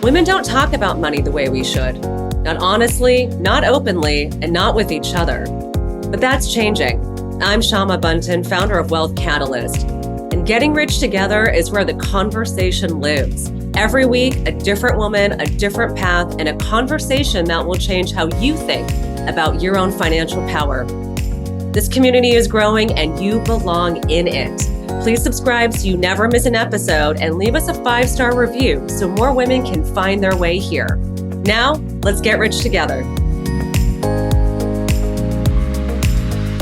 Women don't talk about money the way we should. Not honestly, not openly, and not with each other. But that's changing. I'm Syama Bunten, founder of Wealth Catalyst. And Getting Rich Together is where the conversation lives. Every week, a different woman, a different path, and a conversation that will change how you think about your own financial power. This community is growing and you belong in it. Please subscribe so you never miss an episode and leave us a 5-star review so more women can find their way here. Now, let's get rich together.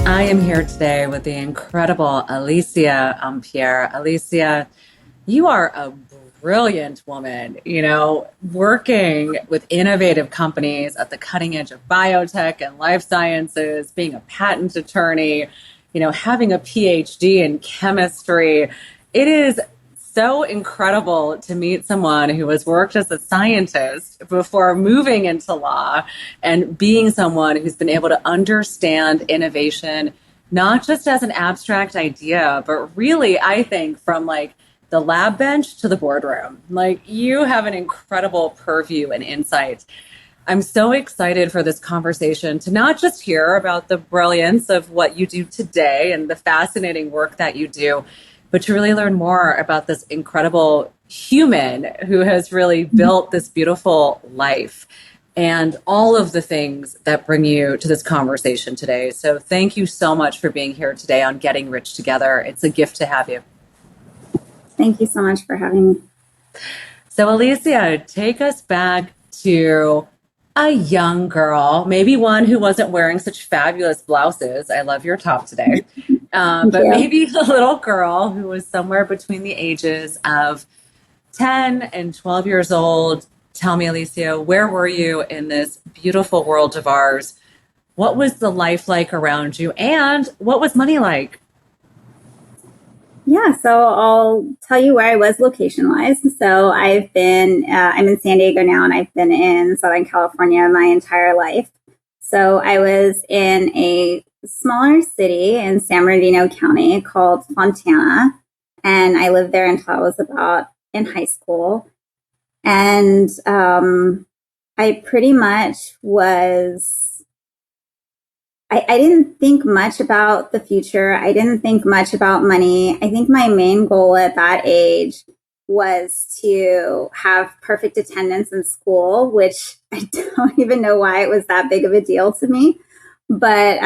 I am here today with the incredible Alicia Umpierre. Alicia, you are a brilliant woman, working with innovative companies at the cutting edge of biotech and life sciences, being a patent attorney, having a Ph.D. in chemistry. It is so incredible to meet someone who has worked as a scientist before moving into law and being someone who's been able to understand innovation, not just as an abstract idea, but really, I think, from the lab bench to the boardroom. You have an incredible purview and insight. I'm so excited for this conversation to not just hear about the brilliance of what you do today and the fascinating work that you do, but to really learn more about this incredible human who has really built this beautiful life and all of the things that bring you to this conversation today. So thank you so much for being here today on Getting Rich Together. It's a gift to have you. Thank you so much for having me. So Alicia, take us back to a young girl, maybe one who wasn't wearing such fabulous blouses. I love your top today. But maybe a little girl who was somewhere between the ages of 10 and 12 years old. Tell me, Alicia, where were you in this beautiful world of ours? What was the life like around you? And what was money like? Yeah, so I'll tell you where I was location-wise. So I'm in San Diego now, and I've been in Southern California my entire life. So I was in a smaller city in San Bernardino County called Fontana, and I lived there until I was about in high school. And I pretty much I didn't think much about the future. I didn't think much about money. I think my main goal at that age was to have perfect attendance in school, which I don't even know why it was that big of a deal to me. But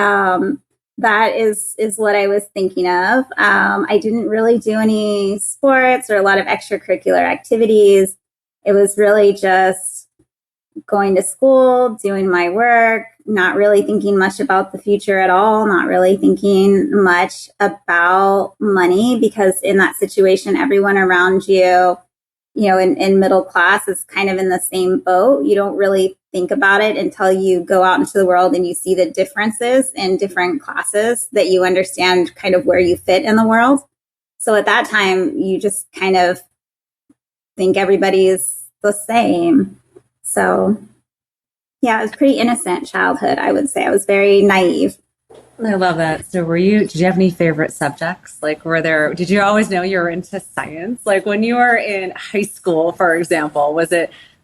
that is what I was thinking of. I didn't really do any sports or a lot of extracurricular activities. It was really just going to school, doing my work, not really thinking much about the future at all, not really thinking much about money, because in that situation, everyone around you, in middle class is kind of in the same boat. You don't really think about it until you go out into the world and you see the differences in different classes, that you understand kind of where you fit in the world. So at that time, you just kind of think everybody's the same. So yeah, it was pretty innocent childhood, I would say. I was very naive. I love that. So did you have any favorite subjects? Did you always know you were into science? When you were in high school, for example,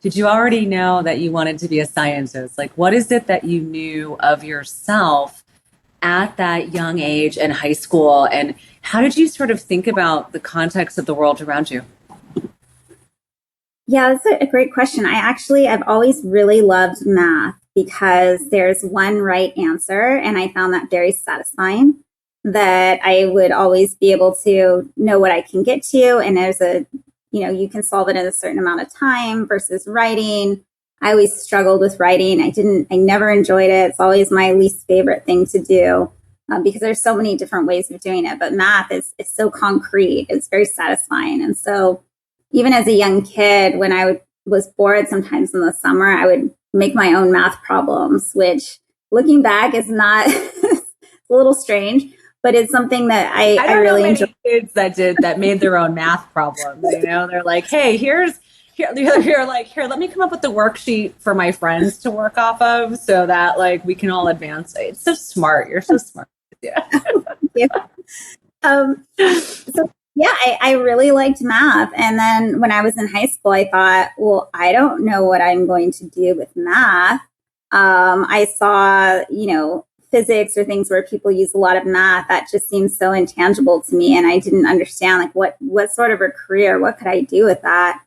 did you already know that you wanted to be a scientist? What is it that you knew of yourself at that young age in high school? And how did you sort of think about the context of the world around you? Yeah, that's a great question. I've always really loved math because there's one right answer, and I found that very satisfying, that I would always be able to know what I can get to. And you can solve it in a certain amount of time versus writing. I always struggled with writing. I never enjoyed it. It's always my least favorite thing to do because there's so many different ways of doing it. But math is so concrete. It's very satisfying. And so even as a young kid, when I was bored sometimes in the summer, I would make my own math problems, which looking back is not it's a little strange, but it's something that I really enjoy. Kids that made their own math problems, they're like, hey, here, let me come up with the worksheet for my friends to work off of so that we can all advance. It's so smart. You're so smart. Yeah. Yeah. So Yeah, I really liked math. And then when I was in high school, I thought, well, I don't know what I'm going to do with math. I saw, physics or things where people use a lot of math. That just seems so intangible to me. And I didn't understand like what sort of a career, what could I do with that?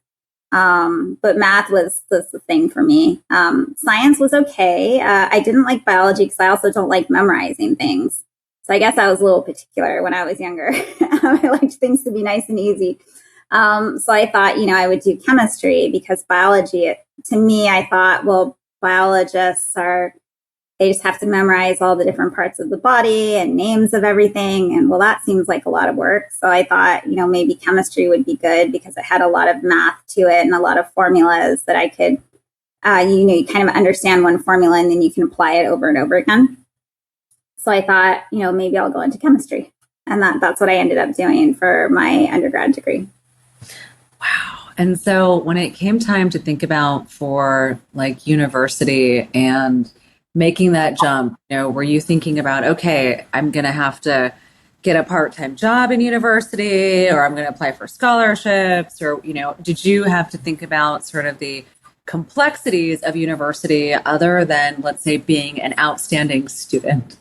But math was the thing for me. Science was okay. I didn't like biology because I also don't like memorizing things. So I guess I was a little particular when I was younger. I liked things to be nice and easy. So I thought, I would do chemistry because biology, to me, I thought, well, biologists they just have to memorize all the different parts of the body and names of everything. And well, that seems like a lot of work. So I thought, maybe chemistry would be good because it had a lot of math to it and a lot of formulas that I could, you kind of understand one formula and then you can apply it over and over again. So I thought, maybe I'll go into chemistry. And that's what I ended up doing for my undergrad degree. Wow. And so when it came time to think about for like university and making that jump, were you thinking about, okay, I'm going to have to get a part-time job in university or I'm going to apply for scholarships or, did you have to think about sort of the complexities of university other than, let's say, being an outstanding student?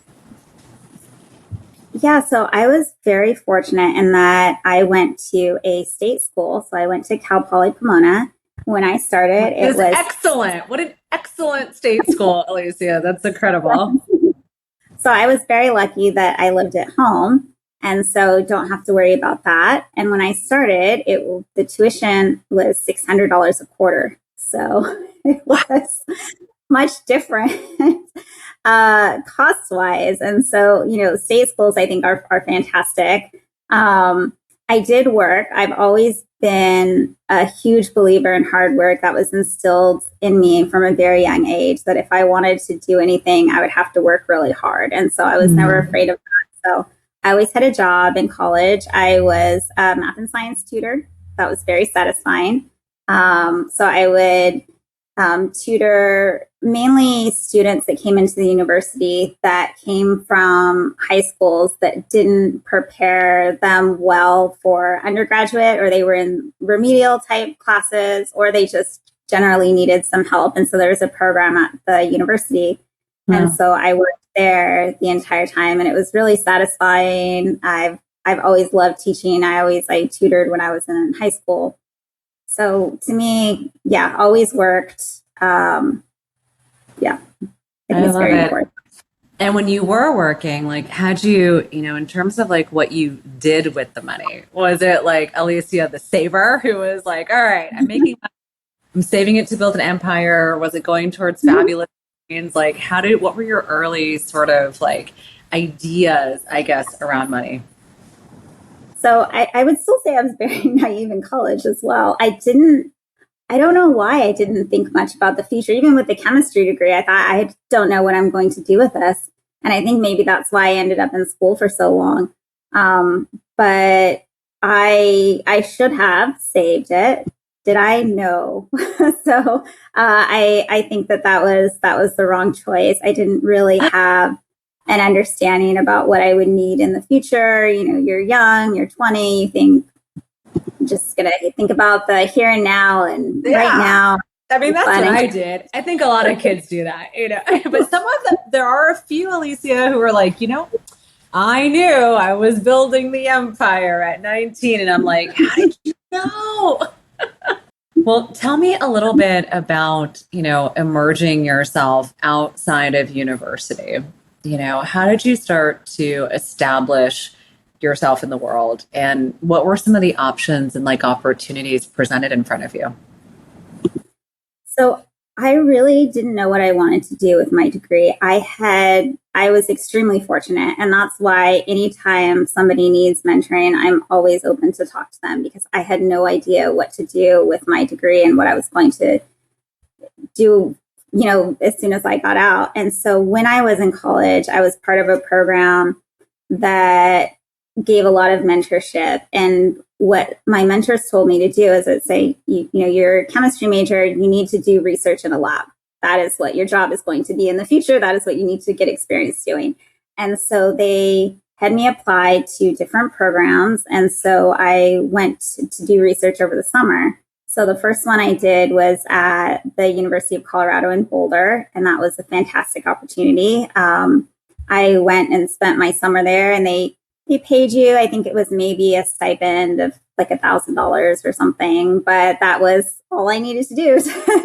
Yeah, so I was very fortunate in that I went to a state school. So I went to Cal Poly Pomona. When I started, it was excellent. What an excellent state school, Alicia. That's incredible. So I was very lucky that I lived at home and so don't have to worry about that. And when I started, the tuition was $600 a quarter. So it was much different cost wise. And so, state schools I think are fantastic. I did work. I've always been a huge believer in hard work. That was instilled in me from a very young age that if I wanted to do anything, I would have to work really hard. And so I was never afraid of that. So I always had a job in college. I was a math and science tutor. That was very satisfying. So I would tutor mainly students that came into the university that came from high schools that didn't prepare them well for undergraduate, or they were in remedial type classes, or they just generally needed some help. And so there was a program at the university. Wow. And so I worked there the entire time and it was really satisfying. I've always loved teaching. I tutored when I was in high school. So to me, yeah, always worked. Yeah, I think it's very important. And when you were working, like, had you, in terms of like what you did with the money, was it like Alicia the saver who was like, all right, I'm saving it to build an empire? Was it going towards fabulous things? Like, what were your early sort of like ideas, I guess, around money? So I would still say I was very naive in college as well. I don't know why I didn't think much about the future. Even with the chemistry degree, I thought I don't know what I'm going to do with this. And I think maybe that's why I ended up in school for so long. But I should have saved it. Did I? No. So I think that was the wrong choice. I didn't really have an understanding about what I would need in the future. You're young, you're 20, you think, I'm just going to think about the here and now and right now. I mean, that's what I did. I think a lot of kids do that, but some of them, there are a few, Alicia, who are like, I knew I was building the empire at 19. And I'm like, how did you know? Well, tell me a little bit about, emerging yourself outside of university. How did you start to establish yourself in the world, and what were some of the options and like opportunities presented in front of you? So I really didn't know what I wanted to do with my degree. I was extremely fortunate, and that's why anytime somebody needs mentoring, I'm always open to talk to them, because I had no idea what to do with my degree and what I was going to do, as soon as I got out. And so when I was in college, I was part of a program that gave a lot of mentorship. And what my mentors told me to do is that say, you're a chemistry major, you need to do research in a lab. That is what your job is going to be in the future. That is what you need to get experience doing. And so they had me apply to different programs. And so I went to do research over the summer. So the first one I did was at the University of Colorado in Boulder, and that was a fantastic opportunity. I went and spent my summer there, and they paid you. I think it was maybe a stipend of like $1,000 or something, but that was all I needed to do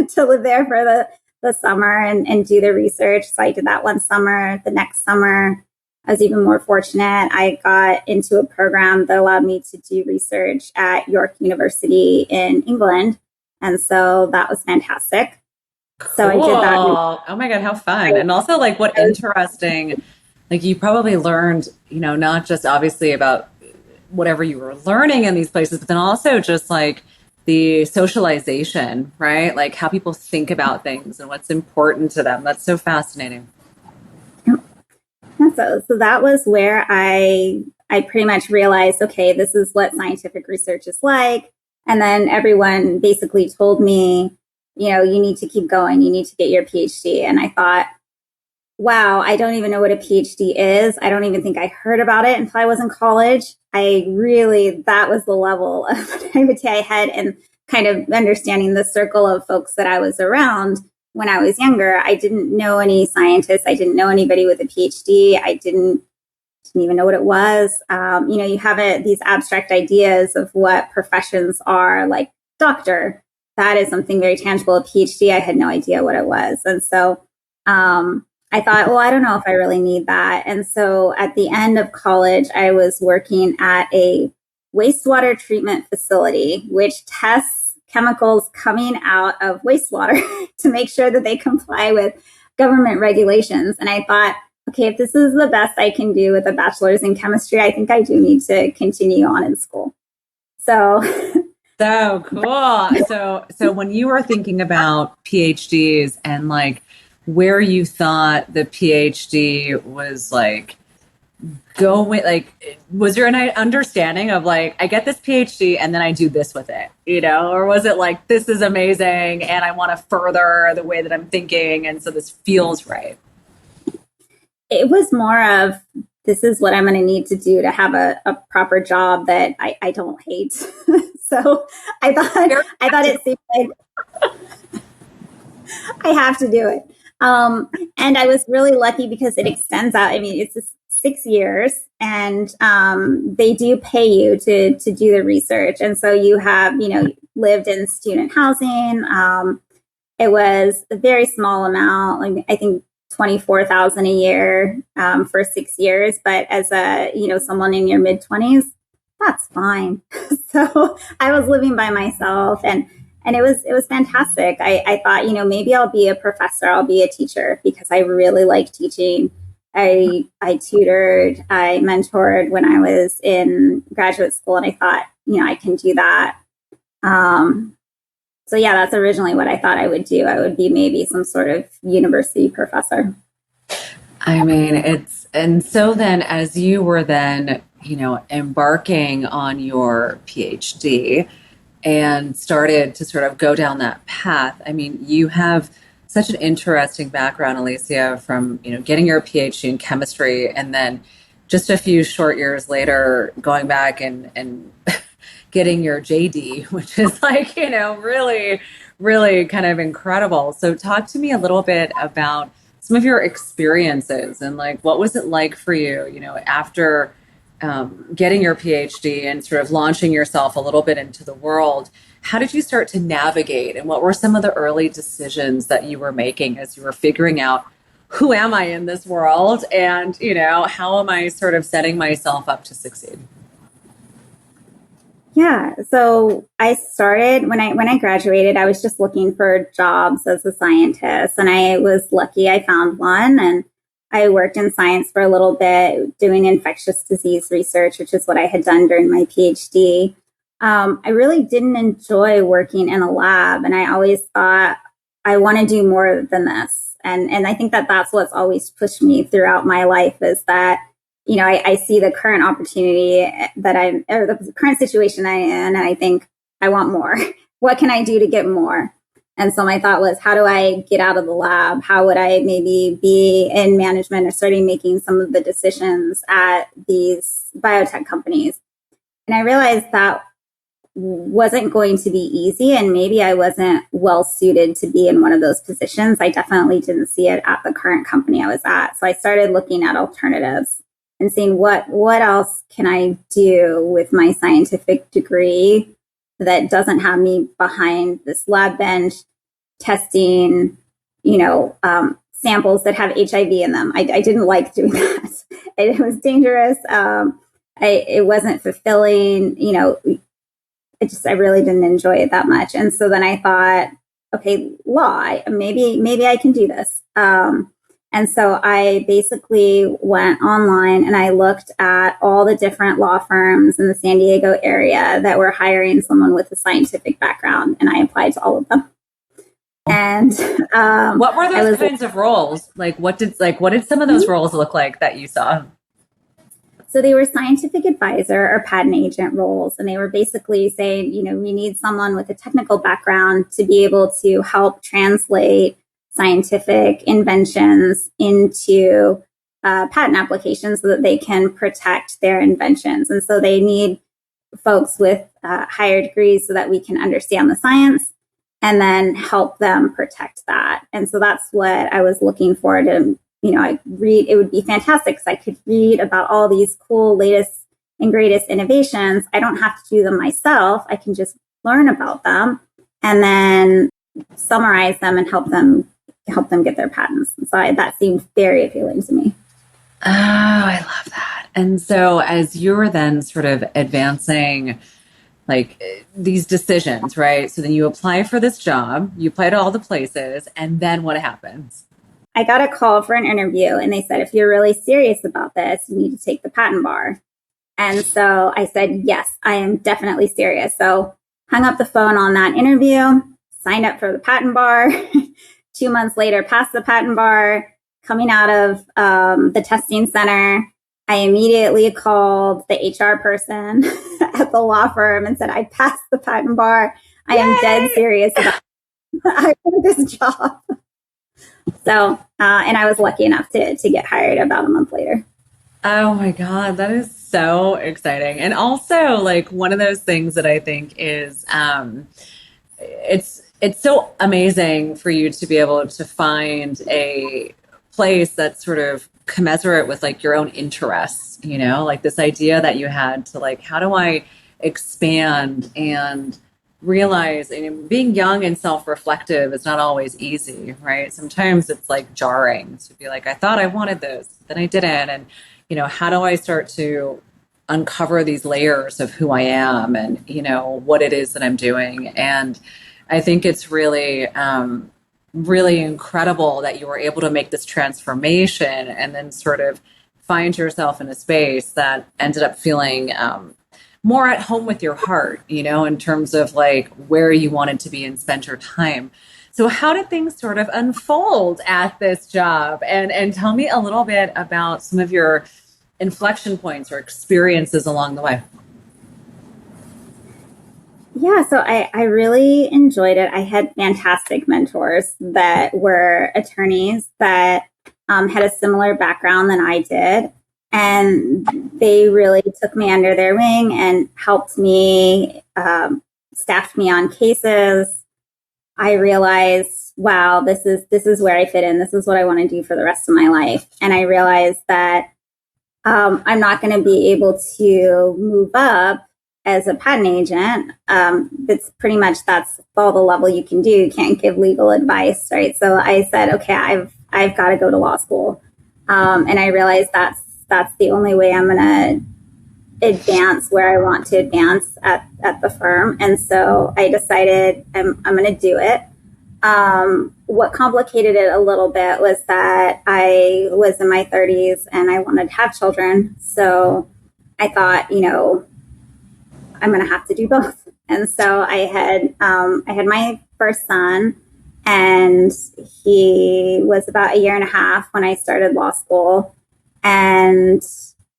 to live there for the summer and do the research. So I did that one summer. The next summer, I was even more fortunate. I got into a program that allowed me to do research at York University in England. And so that was fantastic. Cool. So I did that. Oh my God, how fun. And also like what interesting, like you probably learned, not just obviously about whatever you were learning in these places, but then also just like the socialization, right? Like how people think about things and what's important to them. That's so fascinating. So that was where I pretty much realized, okay, this is what scientific research is like. And then everyone basically told me, you need to keep going. You need to get your PhD. And I thought, wow, I don't even know what a PhD is. I don't even think I heard about it until I was in college. That was the level of naivety I had, and kind of understanding the circle of folks that I was around when I was younger. I didn't know any scientists. I didn't know anybody with a PhD. I didn't even know what it was. You have these abstract ideas of what professions are, like doctor. That is something very tangible. A PhD, I had no idea what it was. And so I thought, well, I don't know if I really need that. And so at the end of college, I was working at a wastewater treatment facility, which tests chemicals coming out of wastewater to make sure that they comply with government regulations. And I thought, okay, if this is the best I can do with a bachelor's in chemistry, I think I do need to continue on in school. So cool. So when you were thinking about PhDs and like where you thought the PhD was like going, like, was there an understanding of like, I get this PhD and then I do this with it, or was it like, this is amazing and I want to further the way that I'm thinking, and so this feels right? It was more of, this is what I'm going to need to do to have a proper job that I don't hate. So I thought it seemed like I have to do it. And I was really lucky because it extends out. I mean, it's 6 years, and they do pay you to do the research. And so you have, lived in student housing. It was a very small amount, like I think $24,000 a year for 6 years. But as someone in your mid-20s, that's fine. So I was living by myself, and it was fantastic. I thought, maybe I'll be a professor, I'll be a teacher, because I really like teaching. I tutored, I mentored when I was in graduate school, and I thought, I can do that. So yeah, that's originally what I thought I would do. I would be maybe some sort of university professor. I mean, and so then as you were then, embarking on your PhD and started to sort of go down that path, I mean, you have such an interesting background, Alicia, from, getting your PhD in chemistry and then just a few short years later going back and getting your JD, which is like, really, really kind of incredible. So talk to me a little bit about some of your experiences and like, what was it like for you, after getting your PhD and sort of launching yourself a little bit into the world? How did you start to navigate, and what were some of the early decisions that you were making as you were figuring out, who am I in this world? And, how am I sort of setting myself up to succeed? Yeah. So I started when I graduated, I was just looking for jobs as a scientist, and I was lucky I found one, and I worked in science for a little bit doing infectious disease research, which is what I had done during my PhD. I really didn't enjoy working in a lab, and I always thought I want to do more than this. And I think that that's what's always pushed me throughout my life, is that, I see the current opportunity or the current situation I'm in, and I think I want more. What can I do to get more? And so my thought was, how do I get out of the lab? How would I maybe be in management or starting making some of the decisions at these biotech companies? And I realized that wasn't going to be easy, and maybe I wasn't well suited to be in one of those positions. I definitely didn't see it at the current company I was at. So I started looking at alternatives and seeing what else can I do with my scientific degree that doesn't have me behind this lab bench testing, samples that have HIV in them. I didn't like doing that. It was dangerous. It wasn't fulfilling. I really didn't enjoy it that much. And so then I thought, okay, law, maybe I can do this. And so I basically went online and I looked at all the different law firms in the San Diego area that were hiring someone with a scientific background, and I applied to all of them. And what were those kinds of roles? What did some of those roles look like that you saw? So they were scientific advisor or patent agent roles. And they were basically saying, we need someone with a technical background to be able to help translate scientific inventions into patent applications so that they can protect their inventions. And so they need folks with higher degrees so that we can understand the science and then help them protect that. And so that's what I was looking for to I read, it would be fantastic because I could read about all these cool latest and greatest innovations. I don't have to do them myself. I can just learn about them and then summarize them and help them get their patents. And so that seemed very appealing to me. Oh, I love that. And so as you're then sort of advancing these decisions, right? So then you apply for this job, you apply to all the places, and then what happens? I got a call for an interview and they said, if you're really serious about this, you need to take the patent bar. And so I said, yes, I am definitely serious. So hung up the phone on that interview, signed up for the patent bar. 2 months later, passed the patent bar. Coming out of the testing center, I immediately called the HR person at the law firm and said, I passed the patent bar. I am dead serious about I want this job. So, and I was lucky enough to get hired about a month later. Oh my God, that is so exciting. And also one of those things that I think is, it's so amazing for you to be able to find a place that's sort of commensurate with your own interests, this idea that you had to how do I expand and realize, and being young and self-reflective is not always easy, right? Sometimes it's jarring to be I thought I wanted this, then I didn't. And, how do I start to uncover these layers of who I am and, what it is that I'm doing? And I think it's really, really incredible that you were able to make this transformation and then sort of find yourself in a space that ended up feeling more at home with your heart, in terms of where you wanted to be and spend your time. So how did things sort of unfold at this job? And tell me a little bit about some of your inflection points or experiences along the way. Yeah, so I really enjoyed it. I had fantastic mentors that were attorneys that had a similar background than I did. And they really took me under their wing and helped me, staffed me on cases. I realized, wow, this is where I fit in. This is what I want to do for the rest of my life. And I realized that I'm not going to be able to move up as a patent agent. That's pretty much, that's all the level you can do. You can't give legal advice, right? So I said, okay, I've got to go to law school. And I realized that's the only way I'm going to advance where I want to advance at the firm. And so I decided I'm going to do it. What complicated it a little bit was that I was in my 30s and I wanted to have children. So I thought, I'm going to have to do both. And so I had my first son, and he was about a year and a half when I started law school. And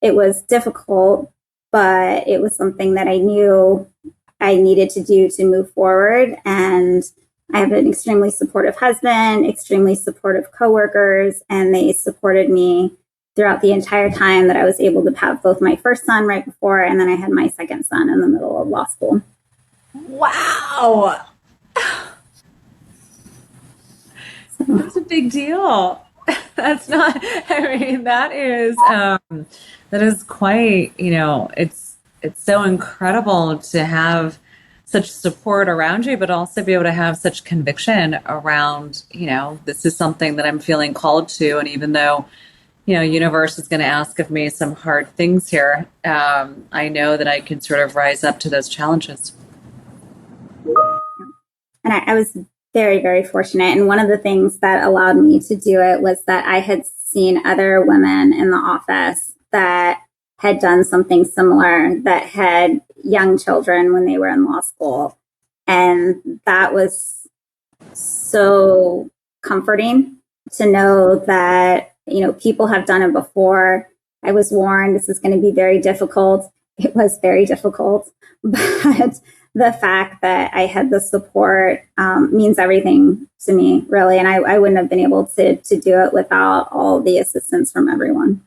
it was difficult, but it was something that I knew I needed to do to move forward. And I have an extremely supportive husband, extremely supportive coworkers, and they supported me throughout the entire time that I was able to have both my first son right before, and then I had my second son in the middle of law school. Wow. That's a big deal. That's not, I mean, that is quite, it's so incredible to have such support around you, but also be able to have such conviction around, this is something that I'm feeling called to. And even though, universe is going to ask of me some hard things here, I know that I can sort of rise up to those challenges. And I was very, very fortunate. And one of the things that allowed me to do it was that I had seen other women in the office that had done something similar, that had young children when they were in law school. And that was so comforting to know that, people have done it before. I was warned this is going to be very difficult. It was very difficult, but the fact that I had the support means everything to me, really. And I wouldn't have been able to do it without all the assistance from everyone.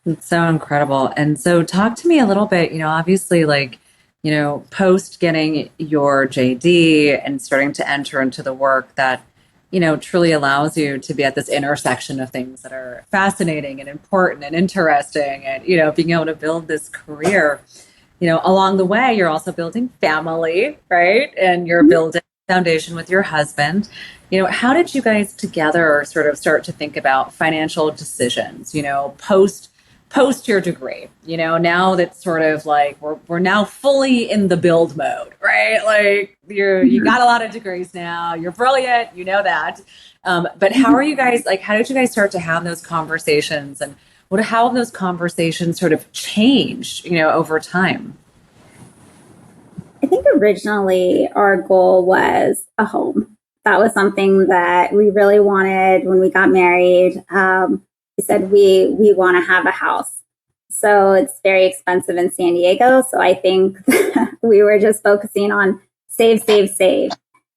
It's so incredible. And so talk to me a little bit, obviously post getting your JD and starting to enter into the work that, truly allows you to be at this intersection of things that are fascinating and important and interesting and, being able to build this career. Along the way, you're also building family, right? And you're building a foundation with your husband. How did you guys together sort of start to think about financial decisions, post your degree, now that sort of like we're now fully in the build mode, right? Like you got a lot of degrees now, you're brilliant, that. But how are you guys, how did you guys start to have those conversations, and how have those conversations sort of changed, over time? I think originally our goal was a home. That was something that we really wanted when we got married. We said we want to have a house. So it's very expensive in San Diego. So I think we were just focusing on save, save, save.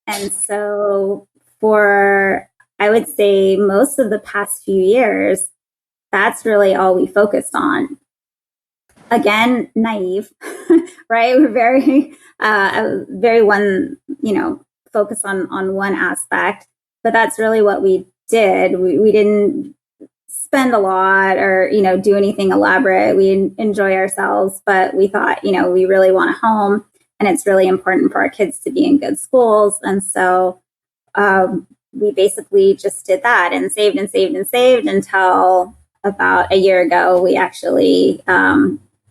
And so I would say most of the past few years, that's really all we focused on. Again, naive, right? We're very, very focused on one aspect, but that's really what we did. We didn't spend a lot or, do anything elaborate. We enjoy ourselves, but we thought, we really want a home, and it's really important for our kids to be in good schools. And so, we basically just did that and saved and saved and saved until about a year ago, we actually,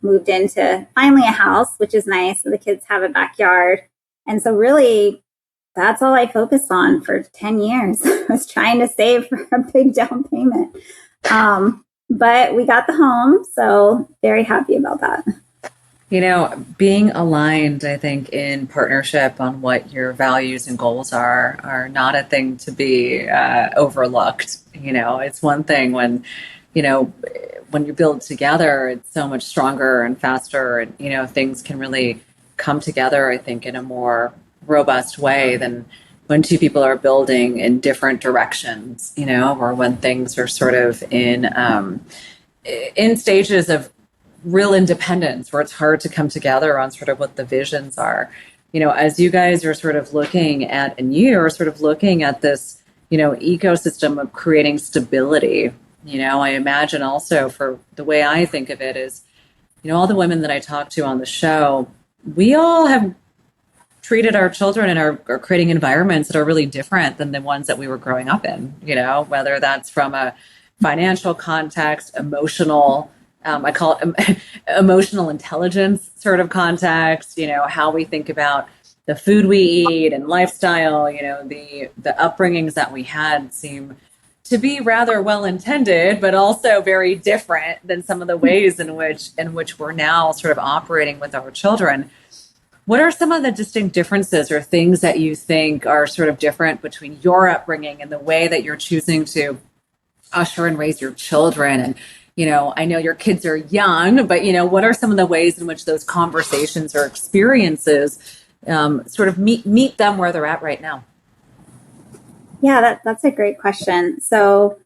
moved into finally a house, which is nice. So the kids have a backyard. And so really, that's all I focused on for 10 years. I was trying to save for a big down payment. But we got the home, so very happy about that. Being aligned, I think, in partnership on what your values and goals are not a thing to be overlooked. It's one thing when, when you build together, it's so much stronger and faster, and, things can really come together, I think, in a more robust way than when two people are building in different directions, or when things are sort of in stages of real independence where it's hard to come together on sort of what the visions are. As you guys are sort of looking at, and you're sort of looking at this, ecosystem of creating stability, I imagine also, for the way I think of it is, all the women that I talk to on the show, we all have treated our children and are creating environments that are really different than the ones that we were growing up in, whether that's from a financial context, emotional, I call it emotional intelligence sort of context, how we think about the food we eat and lifestyle, the upbringings that we had seem to be rather well intended, but also very different than some of the ways in which we're now sort of operating with our children. What are some of the distinct differences or things that you think are sort of different between your upbringing and the way that you're choosing to usher and raise your children? And, I know your kids are young, but, what are some of the ways in which those conversations or experiences sort of meet them where they're at right now? Yeah, that's a great question. So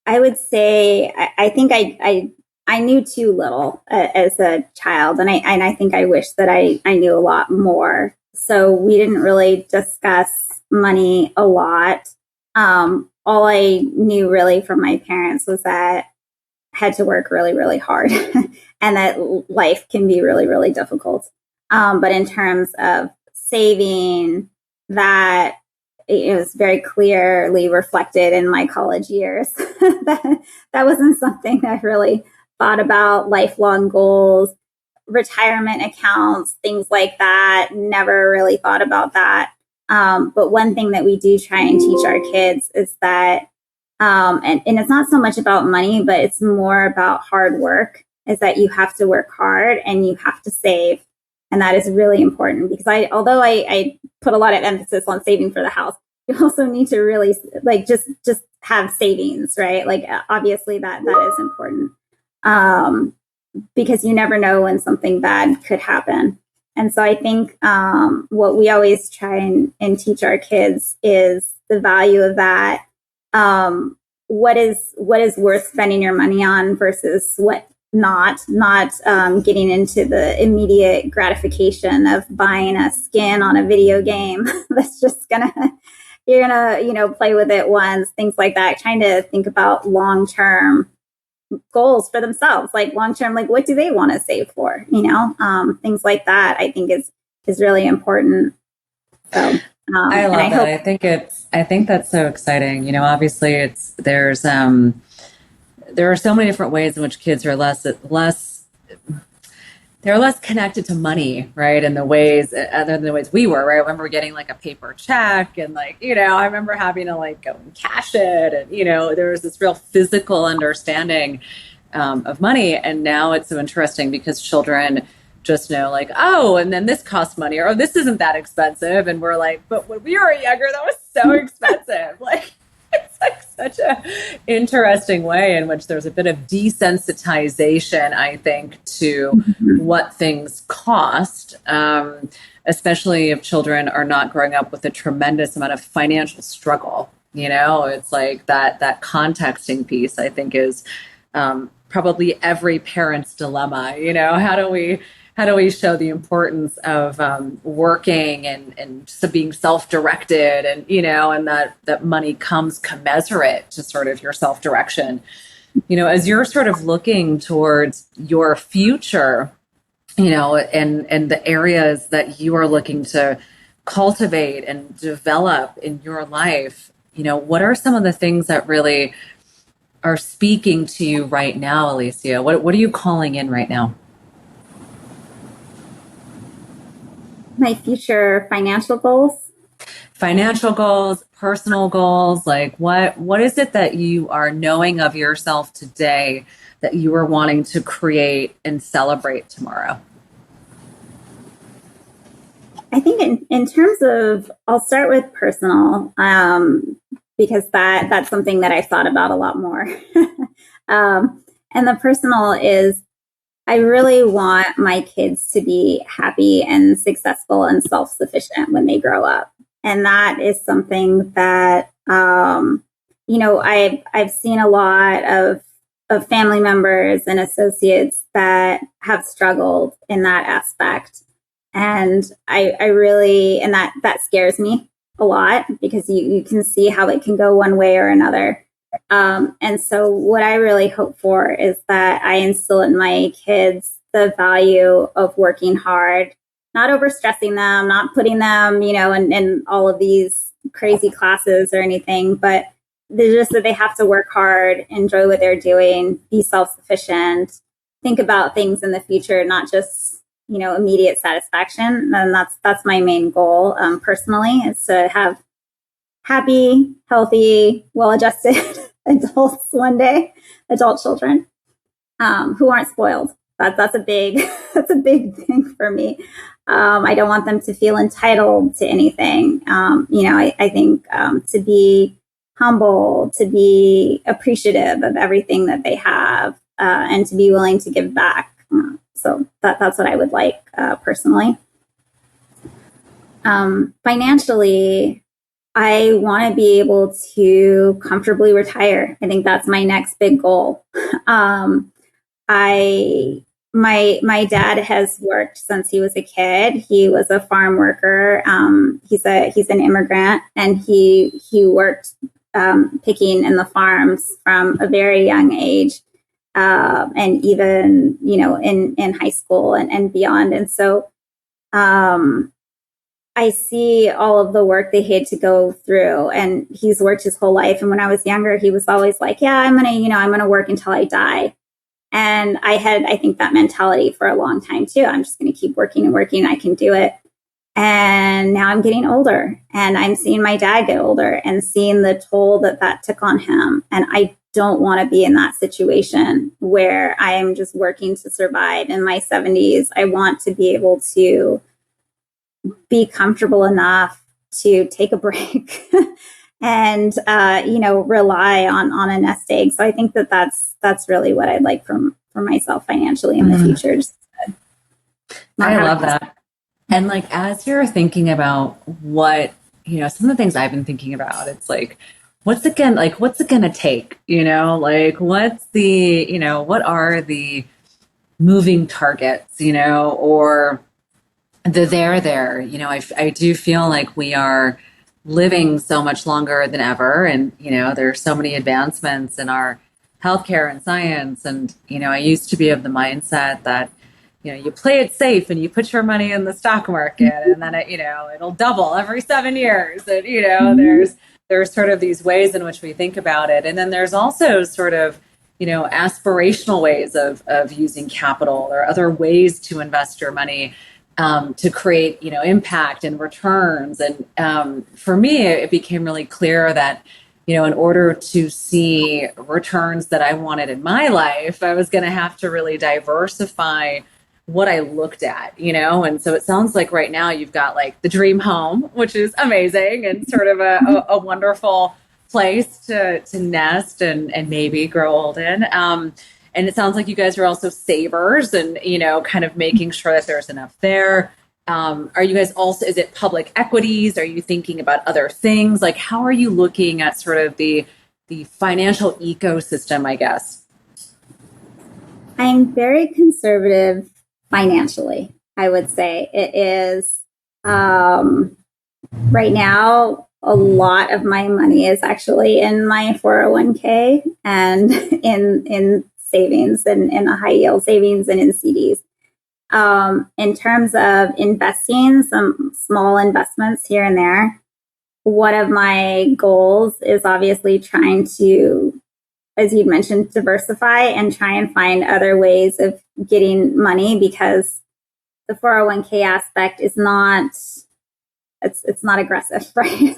I would say I think I knew too little as a child, and I think I wish that I knew a lot more. So we didn't really discuss money a lot. All I knew really from my parents was that I had to work really, really hard, and that life can be really, really difficult. But in terms of saving, that it was very clearly reflected in my college years. That wasn't something I really thought about. Lifelong goals, retirement accounts, things like that. Never really thought about that. But one thing that we do try and teach our kids is that, and it's not so much about money, but it's more about hard work, is that you have to work hard and you have to save. And that is really important because although I put a lot of emphasis on saving for the house, you also need to really like just have savings, right? Like obviously that is important, because you never know when something bad could happen. And so I think what we always try and teach our kids is the value of that. What is worth spending your money on versus what not getting into the immediate gratification of buying a skin on a video game that's just gonna you're gonna play with it once, things like that. Trying to think about long term goals for themselves, like long term, like what do they want to save for, things like that. I think is really important. So I and I love that. hope I think that's so exciting. Obviously there are so many different ways in which kids are they're less connected to money, right? In the ways other than the ways we were, right? I remember getting like a paper check and I remember having to like go and cash it. And, there was this real physical understanding of money. And now it's so interesting because children just know like, oh, and then this costs money or oh, this isn't that expensive. And we're like, but when we were younger, that was so expensive. Like, it's like such a interesting way in which there's a bit of desensitization, I think, to what things cost, especially if children are not growing up with a tremendous amount of financial struggle. It's like that contexting piece, I think, is probably every parent's dilemma. How do we show the importance of working and being self-directed and that money comes commensurate to sort of your self-direction. As you're sort of looking towards your future, and the areas that you are looking to cultivate and develop in your life, what are some of the things that really are speaking to you right now, Alicia? What are you calling in right now? my future financial goals. Financial goals, personal goals, like what is it that you are knowing of yourself today that you are wanting to create and celebrate tomorrow? I think in terms of, I'll start with personal, because that's something that I thought about a lot more. And the personal is I really want my kids to be happy and successful and self-sufficient when they grow up. And that is something that, I've seen a lot of family members and associates that have struggled in that aspect. And I really, and that scares me a lot because you can see how it can go one way or another. And so what I really hope for is that I instill in my kids the value of working hard, not overstressing them, not putting them, in all of these crazy classes or anything, but they're just that they have to work hard, enjoy what they're doing, be self-sufficient, think about things in the future, not just, immediate satisfaction. And that's my main goal, personally, is to have happy, healthy, well-adjusted adults one day, adult children, who aren't spoiled. That's a big that's a big thing for me. I don't want them to feel entitled to anything. I think to be humble, to be appreciative of everything that they have, and to be willing to give back. So that's what I would like, personally. Financially, I want to be able to comfortably retire. I think that's my next big goal. Um, I my dad has worked since he was a kid. He was a farm worker. He's an immigrant, and he worked picking in the farms from a very young age, and even in high school and beyond. And so um, I see all of the work they had to go through, and he's worked his whole life. And when I was younger, he was always like, "Yeah, I'm gonna work until I die." And I think, that mentality for a long time too. I'm just going to keep working and working. I can do it. And now I'm getting older, and I'm seeing my dad get older and seeing the toll that took on him. And I don't want to be in that situation where I am just working to survive in my 70s. I want to be able to be comfortable enough to take a break and rely on a nest egg. So I think that's really what I'd like for myself financially in the future. Just I love that. And like, as you're thinking about what, some of the things I've been thinking about, it's like, what's it going to take, like, what are the moving targets, or the there, I do feel like we are living so much longer than ever. And, there's so many advancements in our healthcare and science. And, I used to be of the mindset that, you play it safe and you put your money in the stock market, and then it'll double every 7 years. And, there's sort of these ways in which we think about it. And then there's also sort of, aspirational ways of using capital, or other ways to invest your money to create, impact and returns. And for me, it became really clear that, in order to see returns that I wanted in my life, I was going to have to really diversify what I looked at, and so it sounds like right now you've got like the dream home, which is amazing and sort of a wonderful place to nest and maybe grow old in. And it sounds like you guys are also savers and, kind of making sure that there's enough there. Are you guys also, is it public equities? Are you thinking about other things? Like, how are you looking at sort of the financial ecosystem, I guess? I'm very conservative financially, I would say. It is, right now, a lot of my money is actually in my 401k and in savings and in a high yield savings and in CDs. In terms of investing, some small investments here and there, one of my goals is obviously trying to, as you mentioned, diversify and try and find other ways of getting money, because the 401k aspect is not, it's not aggressive, right?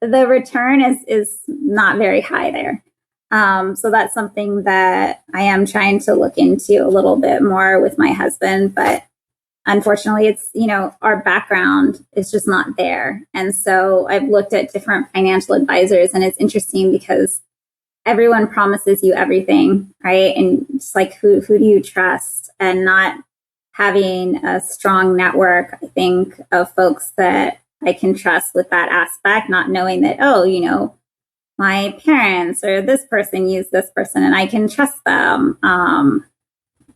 The return is not very high there. So that's something that I am trying to look into a little bit more with my husband, but unfortunately it's, our background is just not there. And so I've looked at different financial advisors, and it's interesting because everyone promises you everything, right? And it's like, who do you trust? And not having a strong network, I think, of folks that I can trust with that aspect, not knowing that, my parents or this person used this person and I can trust them.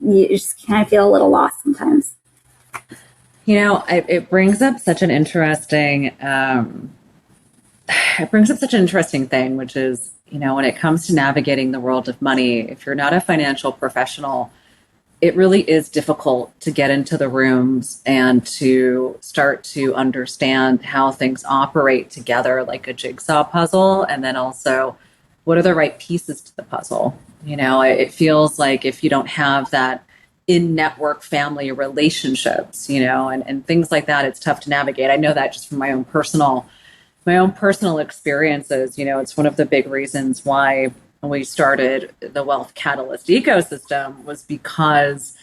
You just kind of feel a little lost sometimes. It brings up such an interesting, thing, which is, when it comes to navigating the world of money, if you're not a financial professional, it really is difficult to get into the rooms and to start to understand how things operate together like a jigsaw puzzle. And then also, what are the right pieces to the puzzle? It feels like if you don't have that in-network family relationships, and things like that, it's tough to navigate. I know that just from my own personal experiences. It's one of the big reasons why we started the Wealth Catalyst ecosystem, was because,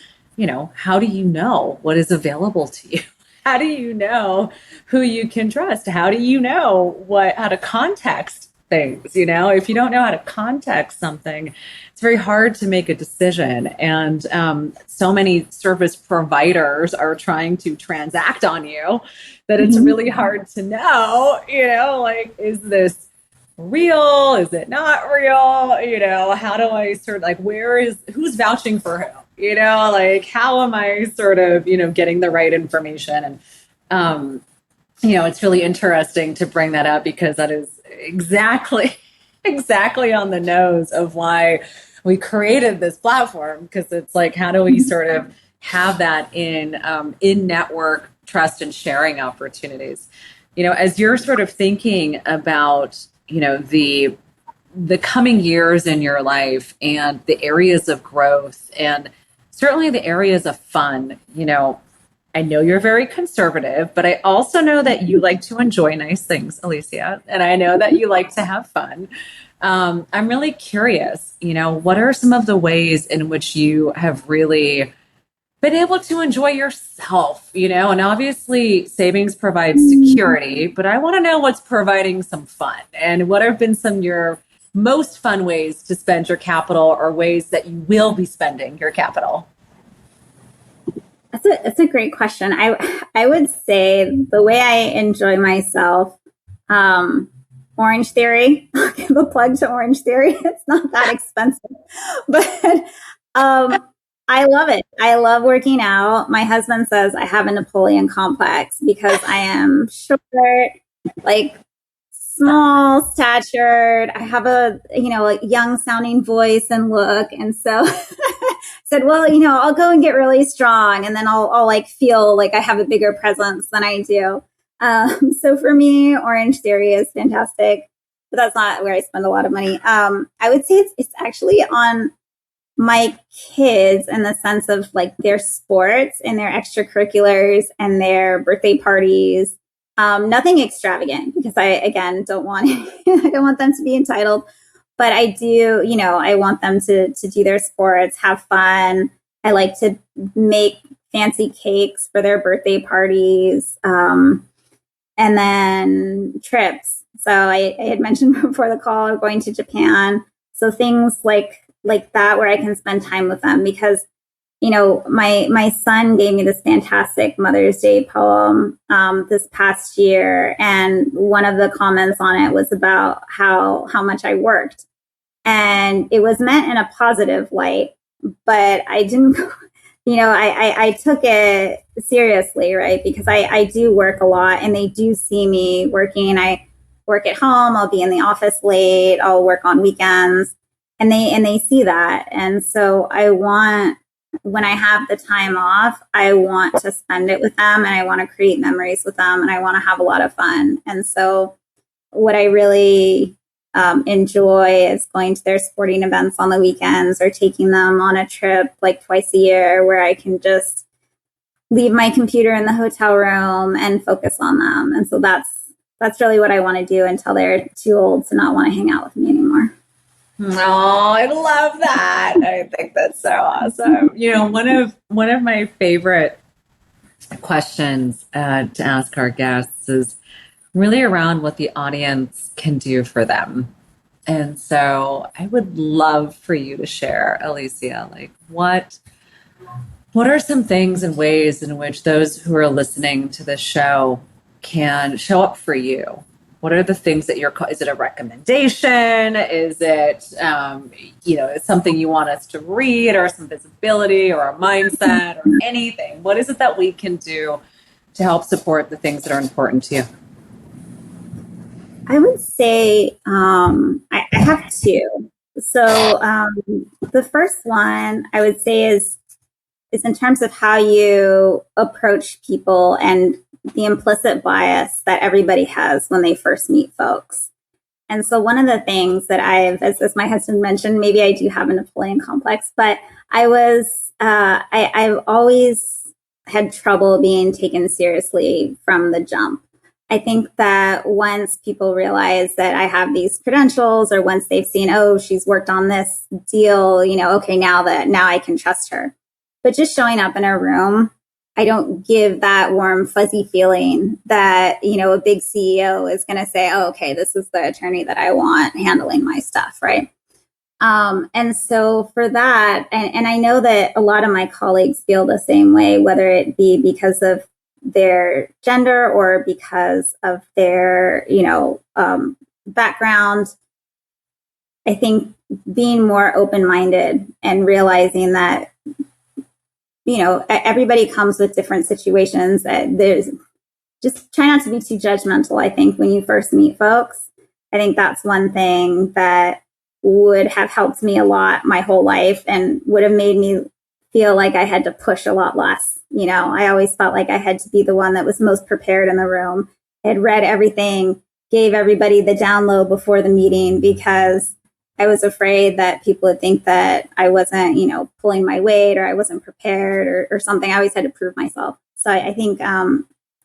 how do you know what is available to you? How do you know who you can trust? How do you know how to context things. If you don't know how to context something, it's very hard to make a decision. And so many service providers are trying to transact on you that it's really hard to know, like, is this real? Is it not real? How do I sort of like, who's vouching for who? Like, how am I sort of, getting the right information? And, it's really interesting to bring that up because that is exactly on the nose of why we created this platform. Because it's like, how do we sort of have that in network trust and sharing opportunities? As you're sort of thinking about, the coming years in your life and the areas of growth and certainly the areas of fun, I know you're very conservative, but I also know that you like to enjoy nice things, Alicia, and I know that you like to have fun. I'm really curious, what are some of the ways in which you have really been able to enjoy yourself, and obviously savings provides security, but I want to know what's providing some fun and what have been some of your most fun ways to spend your capital or ways that you will be spending your capital. That's a great question. I would say the way I enjoy myself, Orange Theory. I'll give a plug to Orange Theory. It's not that expensive, but I love it. I love working out. My husband says I have a Napoleon complex because I am short, like small statured. I have a young sounding voice and look, and so said, well, I'll go and get really strong, and then I'll like feel like I have a bigger presence than I do. So for me, Orange Theory is fantastic, but that's not where I spend a lot of money. I would say it's actually on my kids in the sense of like their sports and their extracurriculars and their birthday parties. Nothing extravagant because I don't want I don't want them to be entitled, but I do, I want them to do their sports, have fun. I like to make fancy cakes for their birthday parties, and then trips. So I had mentioned before the call going to Japan. So things like that where I can spend time with them because my son gave me this fantastic Mother's Day poem this past year, and one of the comments on it was about how much I worked, and it was meant in a positive light, but I didn't, I took it seriously, right? Because I do work a lot, and they do see me working. I work at home. I'll be in the office late. I'll work on weekends, and they see that, and so when I have the time off, I want to spend it with them and I want to create memories with them and I want to have a lot of fun. And so what I really enjoy is going to their sporting events on the weekends or taking them on a trip like twice a year where I can just leave my computer in the hotel room and focus on them. And so that's really what I want to do until they're too old to not want to hang out with me anymore. Oh, I love that. I think that's so awesome. One of my favorite questions to ask our guests is really around what the audience can do for them. And so I would love for you to share, Alicia, like what are some things and ways in which those who are listening to this show can show up for you? What are the things that is it a recommendation? Is it, something you want us to read or some visibility or a mindset or anything? What is it that we can do to help support the things that are important to you? I would say I have two. So the first one I would say is in terms of how you approach people and the implicit bias that everybody has when they first meet folks. And so one of the things that as my husband mentioned, maybe I do have a Napoleon complex, but I've always had trouble being taken seriously from the jump. I think that once people realize that I have these credentials or once they've seen, oh, she's worked on this deal, okay, now I can trust her. But just showing up in a room I don't give that warm, fuzzy feeling that, a big CEO is going to say, oh, okay, this is the attorney that I want handling my stuff, right? And so for that, and I know that a lot of my colleagues feel the same way, whether it be because of their gender or because of their, background. I think being more open-minded and realizing that, everybody comes with different situations. There's just try not to be too judgmental. I think when you first meet folks, I think that's one thing that would have helped me a lot my whole life and would have made me feel like I had to push a lot less. I always felt like I had to be the one that was most prepared in the room. I had read everything, gave everybody the download before the meeting because I was afraid that people would think that I wasn't, pulling my weight or I wasn't prepared or something. I always had to prove myself. So I think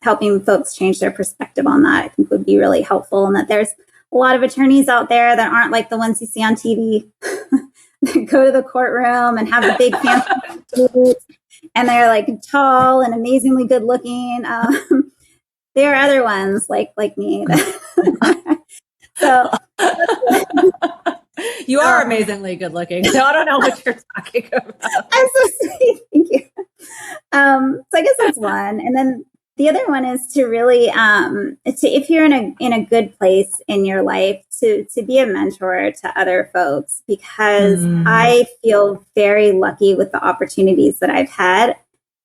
helping folks change their perspective on that, I think would be really helpful. And that there's a lot of attorneys out there that aren't like the ones you see on TV that go to the courtroom and have the big fancy suits and they're like tall and amazingly good looking. There are other ones like me. So you are amazingly good looking. So I don't know what you're talking about. I'm so sweet. Thank you. So I guess that's one. And then the other one is to really, if you're in a good place in your life, to be a mentor to other folks, because I feel very lucky with the opportunities that I've had.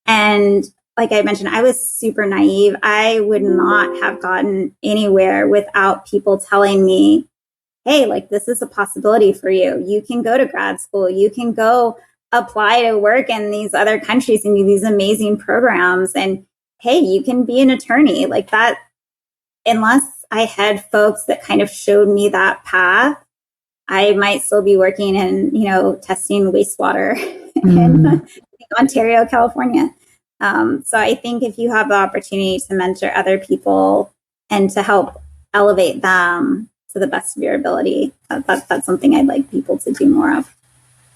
And like I mentioned, I was super naive. I would not have gotten anywhere without people telling me, hey, like this is a possibility for you. You can go to grad school. You can go apply to work in these other countries and do these amazing programs. And hey, you can be an attorney like that. Unless I had folks that kind of showed me that path, I might still be working in, testing wastewater in Ontario, California. So I think if you have the opportunity to mentor other people and to help elevate them to the best of your ability, that's something I'd like people to do more of.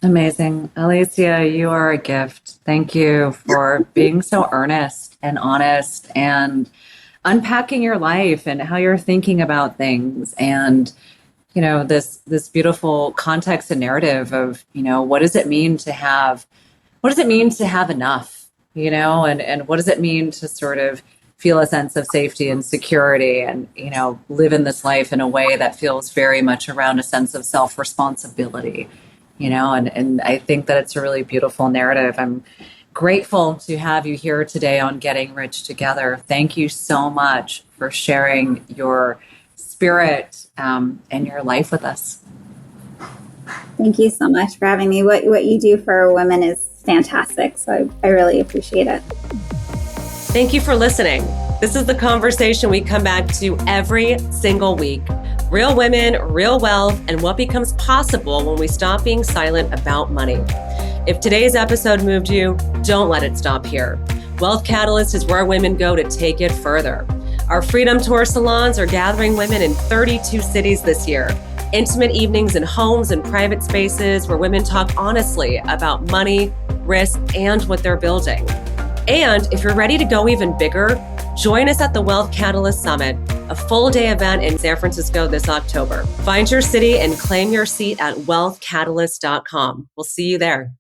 Amazing. Alicia, you are a gift. Thank you for being so earnest and honest and unpacking your life and how you're thinking about things and, this beautiful context and narrative of, what does it mean to have enough, and what does it mean to sort of feel a sense of safety and security and, live in this life in a way that feels very much around a sense of self-responsibility. And I think that it's a really beautiful narrative. I'm grateful to have you here today on Getting Rich Together. Thank you so much for sharing your spirit and your life with us. Thank you so much for having me. What you do for women is fantastic. So I really appreciate it. Thank you for listening. This is the conversation we come back to every single week. Real women, real wealth, and what becomes possible when we stop being silent about money. If today's episode moved you, don't let it stop here. Wealth Catalyst is where women go to take it further. Our Freedom Tour salons are gathering women in 32 cities this year. Intimate evenings in homes and private spaces where women talk honestly about money, risk, and what they're building. And if you're ready to go even bigger, join us at the Wealth Catalyst Summit, a full-day event in San Francisco this October. Find your city and claim your seat at wealthcatalyst.com. We'll see you there.